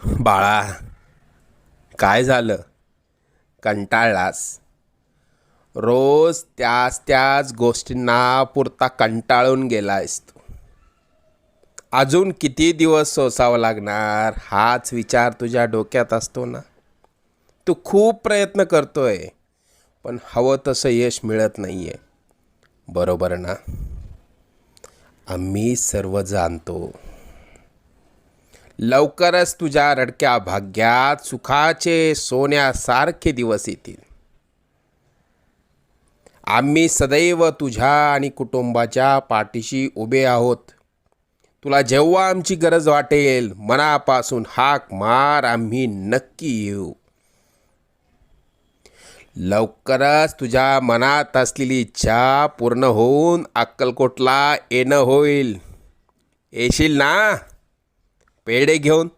बाळा, काय झालं? कंटाळलास? रोज त्याच त्याच गोष्टींना पुरता कंटाळून गेलायस तू. अजून किती दिवस सोसावं लागणार हाच विचार तुझ्या डोक्यात असतो ना. तू खूप प्रयत्न करतोय, पण हवं तसं यश मिळत नाहीये, बरोबर ना? आम्ही सर्व जाणतो. लवकरच तुझ्या रडक्या भाग्यात सुखाचे सोन्यासारखे दिवस येतील. आम्ही सदैव तुझ्या आणि कुटुंबाच्या पाठीशी उभे आहोत. तुला जेव्हा आमची गरज वाटेल मनापासून हाक मार, आम्ही नक्की येऊ. लवकरच तुझ्या मनात असलेली इच्छा पूर्ण होऊन अक्कलकोटला येणं होईल. येशील ना पेढे घेऊन?